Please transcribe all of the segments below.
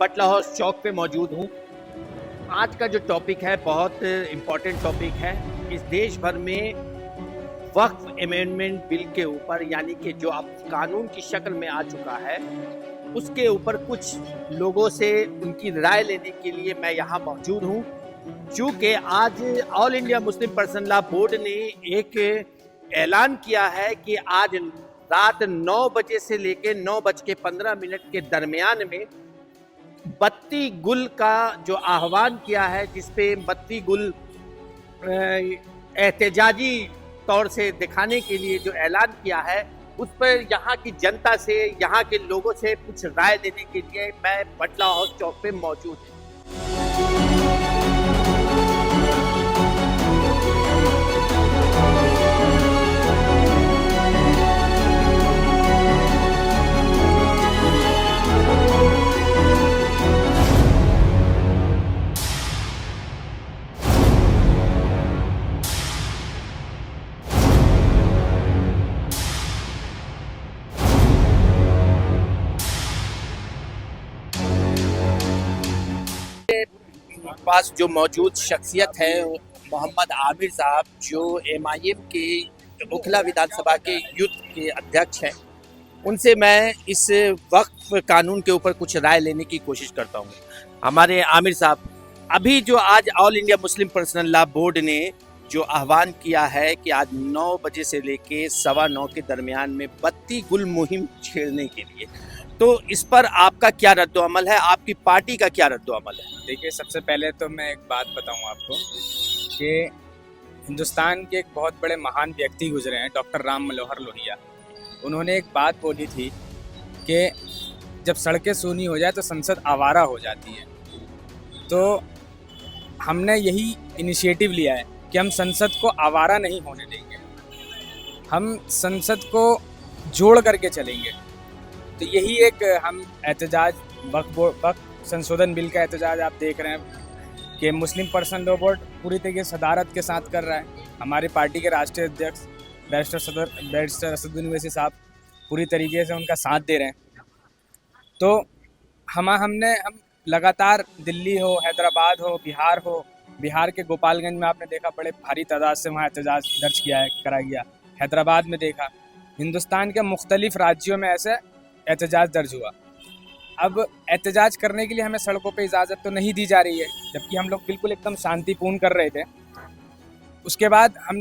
बटला house चौक पे मौजूद हूँ। आज का जो टॉपिक है बहुत इम्पोर्टेंट टॉपिक है। इस देश भर में वक्फ अमेंडमेंट बिल के ऊपर, यानी कि जो अब कानून की शक्ल में आ चुका है, उसके ऊपर कुछ लोगों से उनकी राय लेने के लिए मैं यहाँ मौजूद हूँ। चूँकि आज all India Muslim personal law board ने एक ऐलान किया है कि आज रात 9 बजे से लेकर 9:15 के दरमियान में बत्ती गुल का जो आह्वान किया है, जिसपे बत्ती गुल एहतजाजी तौर से दिखाने के लिए जो ऐलान किया है, उस पर यहाँ की जनता से, यहाँ के लोगों से कुछ राय लेने के लिए मैं बटला हाउस चौक पे मौजूद हूँ। पास जो मौजूद शख्सियत है मोहम्मद आमिर साहब, जो MIM के ओखला विधानसभा के यूथ के अध्यक्ष हैं, उनसे मैं इस वक्फ कानून के ऊपर कुछ राय लेने की कोशिश करता हूँ। हमारे आमिर साहब, अभी जो आज all India Muslim personal law board ने जो आह्वान किया है कि आज 9 बजे से लेके 9:15 के दरमियान में बत्ती गुल मुहिम छेड़ने के लिए, तो इस पर आपका क्या रद्द-ओ-अमल है, आपकी पार्टी का क्या रद्द-ओ-अमल है? देखिए, सबसे पहले तो मैं एक बात बताऊं आपको कि हिंदुस्तान के एक बहुत बड़े महान व्यक्ति गुजरे हैं, डॉक्टर राम मनोहर लोहिया। उन्होंने एक बात बोली थी कि जब सड़कें सूनी हो जाए तो संसद आवारा हो जाती है। तो हमने यही इनिशिएटिव लिया है कि हम संसद को आवारा नहीं होने देंगे, हम संसद को जोड़ करके चलेंगे। तो यही एक हम एहतजाज वक्फ संशोधन बिल का एहतजाज आप देख रहे हैं कि मुस्लिम पर्सनल लॉ बोर्ड पूरी तरीके से सदारत के साथ कर रहा है। हमारी पार्टी के राष्ट्रीय अध्यक्ष बैरिस्टर असदुद्दीन ओवैसी साहब पूरी तरीके से उनका साथ दे रहे हैं। तो हम लगातार दिल्ली हो, हैदराबाद हो, बिहार के गोपालगंज में आपने देखा बड़े भारी तादाद से वहाँ एहतजाज दर्ज करा गया। हैदराबाद में देखा, हिंदुस्तान के मुख्तलिफ राज्यों में ऐसे एहतजाज दर्ज हुआ। अब एहतजाज करने के लिए हमें सड़कों पे इजाज़त तो नहीं दी जा रही है, जबकि हम लोग बिल्कुल एकदम शांतिपूर्ण कर रहे थे। उसके बाद हम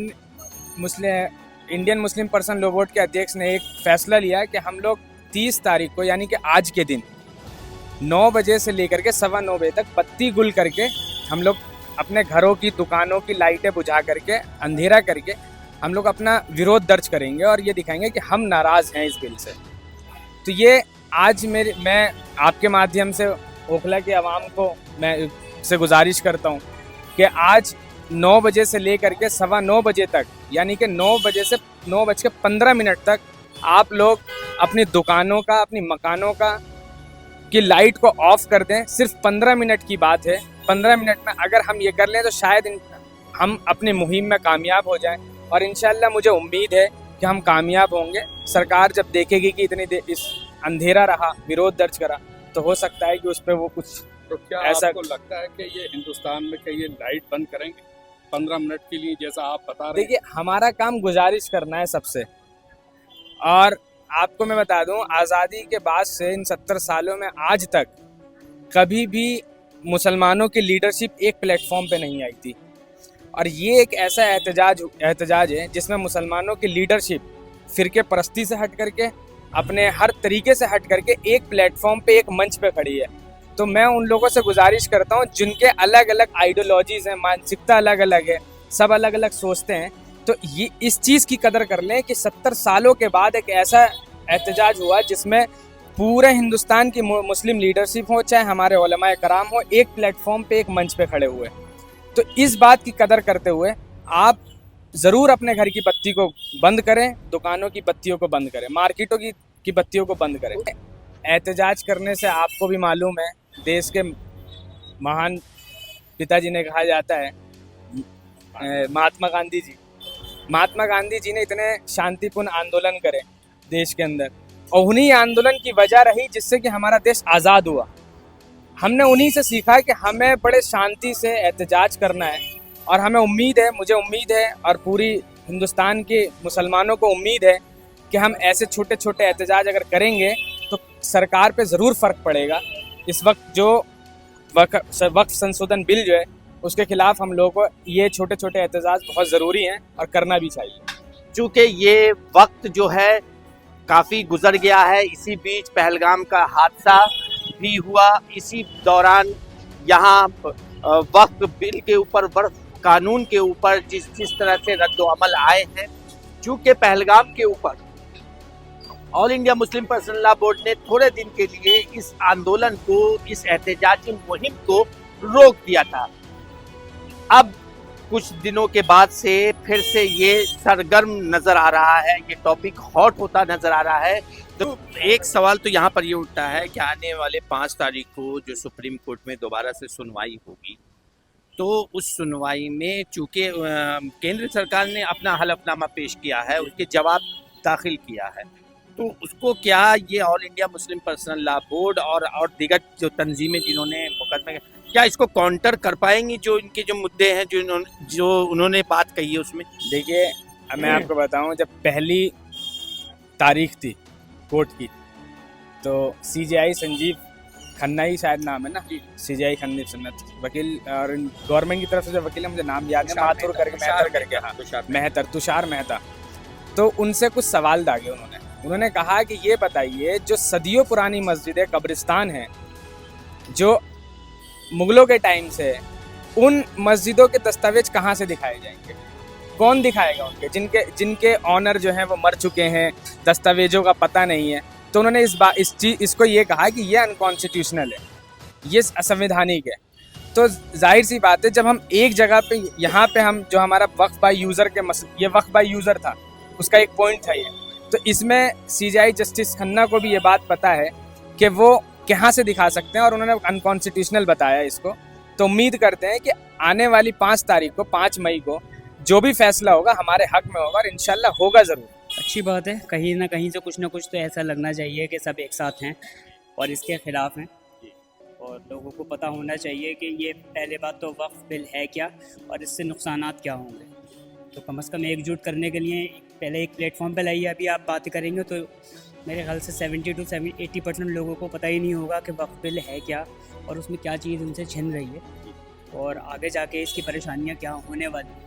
Indian Muslim personal law board के अध्यक्ष ने एक फ़ैसला लिया कि हम लोग 30 तारीख को, यानी कि आज के दिन 9 बजे से लेकर के 9:15 बजे तक बत्ती गुल करके हम लोग अपने घरों की, दुकानों की लाइटें बुझा करके, अंधेरा करके हम लोग अपना विरोध दर्ज करेंगे और ये दिखाएंगे कि हम नाराज़ हैं इस बिल से। तो ये आज मैं आपके माध्यम से ओखला के आवाम को मैं से गुजारिश करता हूँ कि आज 9 बजे से लेकर के 9:15 बजे तक, यानी कि 9 बजे से 9:15 तक आप लोग अपनी दुकानों का, अपनी मकानों की लाइट को ऑफ कर दें। सिर्फ 15 मिनट की बात है। 15 मिनट में अगर हम ये कर लें तो शायद हम अपनी मुहिम में कामयाब हो जाएं, और इंशाल्लाह मुझे उम्मीद है कि हम कामयाब होंगे। सरकार जब देखेगी कि इतनी देर इस अंधेरा रहा, विरोध दर्ज करा, तो हो सकता है कि उस पर वो कुछ तो क्या ऐसा आपको लगता है कि ये हिंदुस्तान में ये लाइट बंद करेंगे 15 मिनट के लिए, जैसा आप बता रहे हैं? देखिए, हमारा काम गुजारिश करना है सबसे। और आपको मैं बता दूं, आज़ादी के बाद से इन 70 सालों में आज तक कभी भी मुसलमानों की लीडरशिप एक प्लेटफॉर्म पे नहीं आई थी, और ये एक ऐसा एहतजाज है जिसमें मुसलमानों की लीडरशिप फ़िरके परस्ती से हट करके, अपने हर तरीके से हट करके एक प्लेटफॉर्म पे, एक मंच पे खड़ी है। तो मैं उन लोगों से गुजारिश करता हूँ जिनके अलग अलग आइडियोलॉजीज़ हैं, मानसिकता अलग अलग है, सब अलग अलग सोचते हैं, तो ये इस चीज़ की कदर कर लें कि 70 सालों के बाद एक ऐसा एहतजाज हुआ जिसमें पूरे हिंदुस्तान की मुस्लिम लीडरशिप हो, चाहे हमारे उलमाए कराम हो, एक प्लेटफॉर्म पे, एक मंच पे खड़े हुए। तो इस बात की कदर करते हुए आप ज़रूर अपने घर की बत्ती को बंद करें, दुकानों की बत्तियों को बंद करें, मार्केटों की बत्तियों को बंद करें। एहतजाज करने से आपको भी मालूम है, देश के महान पिताजी ने कहा जाता है, महात्मा गांधी जी ने इतने शांतिपूर्ण आंदोलन करे देश के अंदर, और उन्हीं आंदोलन की वजह रही जिससे कि हमारा देश आज़ाद हुआ। हमने उन्हीं से सीखा कि हमें बड़े शांति से एहतजाज करना है, और हमें उम्मीद है, मुझे उम्मीद है और पूरी हिंदुस्तान के मुसलमानों को उम्मीद है कि हम ऐसे छोटे छोटे एहतजाज अगर करेंगे तो सरकार पे ज़रूर फ़र्क पड़ेगा। इस वक्त जो वक्फ संशोधन बिल जो है उसके खिलाफ हम लोगों को ये छोटे छोटे एहतजाज बहुत ज़रूरी हैं और करना भी चाहिए। चूँकि ये वक्त जो है काफ़ी गुजर गया है, इसी बीच पहलगाम का हादसा भी हुआ, इसी दौरान यहाँ वक्फ बिल के ऊपर, वक्फ कानून के ऊपर जिस तरह से रद्द-ओ-अमल आए हैं, चूँकि पहलगाम के ऊपर all India Muslim personal law board ने थोड़े दिन के लिए इस आंदोलन को, इस एहतजाजी मुहिम को रोक दिया था। अब कुछ दिनों के बाद से फिर से ये सरगर्म नजर आ रहा है, ये टॉपिक हॉट होता नजर आ रहा है। तो एक सवाल तो यहाँ पर ये उठता है कि आने वाले 5 तारीख को जो सुप्रीम कोर्ट में दोबारा से सुनवाई होगी, तो उस सुनवाई में चूँकि केंद्र सरकार ने अपना हलफनामा पेश किया है, उसके जवाब दाखिल किया है, तो उसको क्या ये all India Muslim personal law board और दीगर जो तंजीमें जिन्होंने मुकदमे, क्या इसको काउंटर कर पाएंगी, जो इनके जो मुद्दे हैं, जो उन्होंने बात कही है उसमें? देखिए, मैं आपको बताऊं, जब पहली तारीख थी कोर्ट की, तो CJI संजीव खन्ना ही शायद नाम है ना, CJI खन्ना सन्नत वकील, और गवर्नमेंट की तरफ से जो वकील है मुझे नाम याद है, माथुर करके, मेहतर करके, हाँ तुषार मेहता। तो उनसे कुछ सवाल दागे उन्होंने कहा कि ये बताइए, जो सदियों पुरानी मस्जिद है, कब्रिस्तान है, जो मुगलों के टाइम से, उन मस्जिदों के दस्तावेज कहाँ से दिखाए जाएंगे? कौन दिखाएगा उनके, जिनके ऑनर जो हैं वो मर चुके हैं, दस्तावेजों का पता नहीं है। तो उन्होंने इसको ये कहा कि ये अनकॉन्स्टिट्यूशनल है, ये असंवैधानिक है। तो जाहिर सी बात है, जब हम एक जगह पे, यहाँ पे हम जो हमारा वक्फ बाय यूज़र के ये वक्फ बाय यूज़र था, उसका एक पॉइंट था ये, तो इसमें CJI जस्टिस खन्ना को भी ये बात पता है कि वो कहाँ से दिखा सकते हैं, और उन्होंने अनकॉन्स्टिट्यूशनल बताया इसको। तो उम्मीद करते हैं कि आने वाली 5 तारीख को, 5 मई को, जो भी फैसला होगा हमारे हक में होगा, और इंशाल्लाह होगा ज़रूर। अच्छी बात है, कहीं ना कहीं से कुछ ना कुछ तो ऐसा लगना चाहिए कि सब एक साथ हैं और इसके ख़िलाफ़ हैं, और लोगों को पता होना चाहिए कि ये पहले बात तो वक्फ बिल है क्या और इससे नुकसानात क्या होंगे। तो कम से कम एकजुट करने के लिए पहले एक प्लेटफॉर्म पे लाइए। अभी आप बात करेंगे तो मेरे ख्याल से 70 से 80% लोगों को पता ही नहीं होगा कि वक्फ बिल है क्या और उसमें क्या चीज़ उनसे छिन रही है, और आगे जाके इसकी परेशानियाँ क्या होने वाली।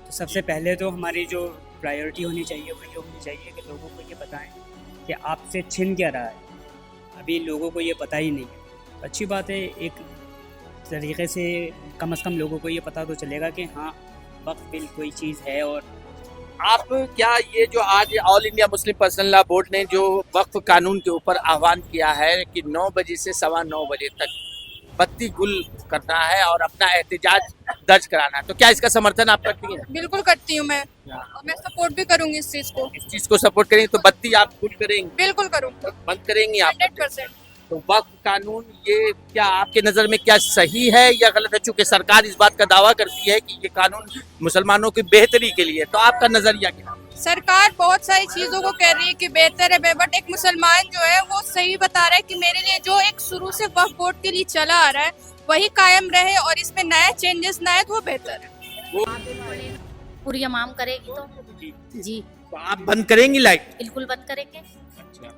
तो सबसे पहले तो हमारी जो प्रायोरिटी होनी चाहिए वो ये होनी चाहिए कि लोगों को ये बताएं कि आपसे छिन क्या रहा है। अभी लोगों को ये पता ही नहीं है। अच्छी बात है, एक तरीके से कम लोगों को ये पता तो चलेगा कि हाँ, वक्फ बिल कोई चीज़ है। और आप क्या ये जो आज all India Muslim personal law board ने जो वक्फ कानून के ऊपर आह्वान किया है कि 9 बजे से 9:15 बजे तक बत्ती गुल करना है और अपना एहतजाज दर्ज कराना है, तो क्या इसका समर्थन आप करती हैं? बिल्कुल करती हूँ मैं, और मैं सपोर्ट भी करूंगी इस चीज को। इस चीज को सपोर्ट करेंगे तो बत्ती आप गुल करेंगे? बिल्कुल करूंगी, बंद करेंगी आप? 100%। तो वक्फ कानून ये क्या आपके नज़र में क्या सही है या गलत है? चूँकि सरकार इस बात का दावा करती है कि ये कानून मुसलमानों की बेहतरी के लिए, तो आपका नजरिया क्या? सरकार बहुत सारी चीजों को कह रही है कि बेहतर है, बट एक मुसलमान जो है वो सही बता रहा है कि मेरे लिए जो एक शुरू से वक्फ बोर्ड के लिए चला आ रहा है वही कायम रहे, और इसमें नया चेंजेस ना आए तो वो बेहतर है। पूरी इमाम करेगी तो जी, तो आप बंद करेंगी लाइट? बिल्कुल बंद करेंगे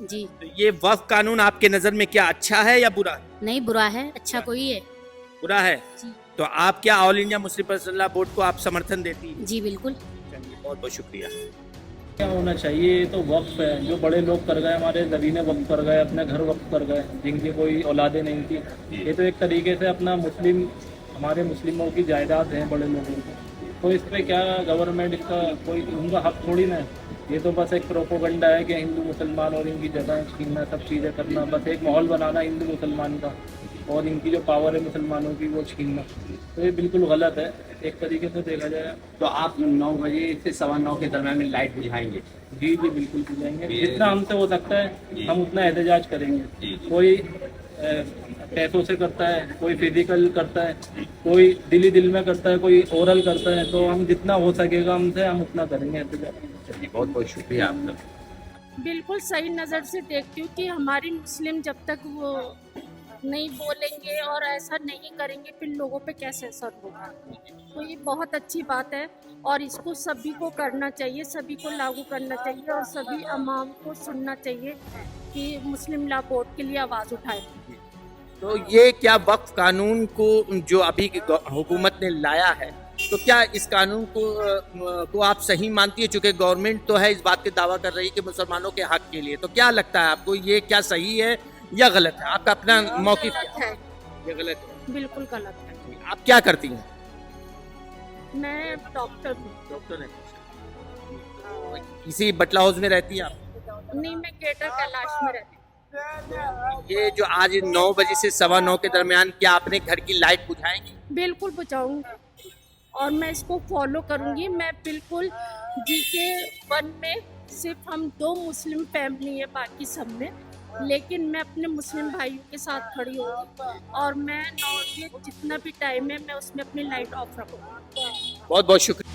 जी। तो ये वक्फ कानून आपके नज़र में क्या अच्छा है या बुरा? नहीं, बुरा है, अच्छा कोई है, बुरा है जी। तो आप क्या all India Muslim personal law board को आप समर्थन देती हैं? जी बिल्कुल। चलिए, बहुत बहुत शुक्रिया। क्या होना चाहिए, तो वक्फ है, जो बड़े लोग कर गए, हमारे ज़मीनें वक्फ कर गए, अपने घर वक्फ कर गए, जिनकी कोई औलादें नहीं थी, ये तो एक तरीके से अपना हमारे मुस्लिमों की जायदाद है बड़े लोगों की। तो इस पर क्या गवर्नमेंट, इसका कोई उनका हक थोड़ी ना है। ये तो बस एक प्रोपोगंडा है कि हिंदू मुसलमान और इनकी जगह छीनना, सब चीज़ें करना, बस एक माहौल बनाना हिंदू मुसलमान का, और इनकी जो पावर है मुसलमानों की वो छीनना। तो ये बिल्कुल गलत है एक तरीके से देखा जाए। तो आप 9 बजे से 9:15 के दरम्यान में लाइट बुझाएंगे? जी जी बिल्कुल बुझाएंगे, जितना हमसे हो सकता है हम उतना एहतजाज करेंगे। कोई पैसों से करता है, कोई फिजिकल करता है, कोई दिल में करता है, कोई ओरल करता है, तो हम जितना हो सकेगा हमसे हम उतना करेंगे एहतजाज। बहुत बहुत शुक्रिया आपका। बिल्कुल सही नज़र से देखती हूँ कि हमारी मुस्लिम जब तक वो नहीं बोलेंगे और ऐसा नहीं करेंगे फिर लोगों पे कैसे असर होगा। तो ये बहुत अच्छी बात है और इसको सभी को करना चाहिए, सभी को लागू करना चाहिए और सभी अवाम को सुनना चाहिए कि मुस्लिम लॉ बोर्ड के लिए आवाज़ उठाए। तो ये क्या वक्फ कानून को जो अभी की हुकूमत ने लाया है, तो क्या इस कानून को आप सही मानती है? चूंकि गवर्नमेंट तो है इस बात के दावा कर रही है कि मुसलमानों के हक के लिए, तो क्या लगता है आपको ये क्या सही है या गलत है? आपका अपना मौक़िफ़ है, ये गलत है, बिल्कुल गलत है। आप क्या करती हैं? मैं डॉक्टर हूँ। डॉक्टर हैं। इसी बटला हाउस में रहती हैं आप? नहीं, मैं ग्रेटर कैलाश में रहती हूँ। ये जो आज 9 बजे से 9:15 के दरमियान क्या आपने घर की लाइट बुझाएंगी? बिल्कुल बुझाऊंगी और मैं इसको फॉलो करूंगी। मैं बिल्कुल GK 1 में सिर्फ हम 2 मुस्लिम फैमिली है, बाकी सब में, लेकिन मैं अपने मुस्लिम भाइयों के साथ खड़ी होंगी और मैं 9 बजे जितना भी टाइम है मैं उसमें अपनी लाइट ऑफ रखूंगी। बहुत बहुत शुक्रिया।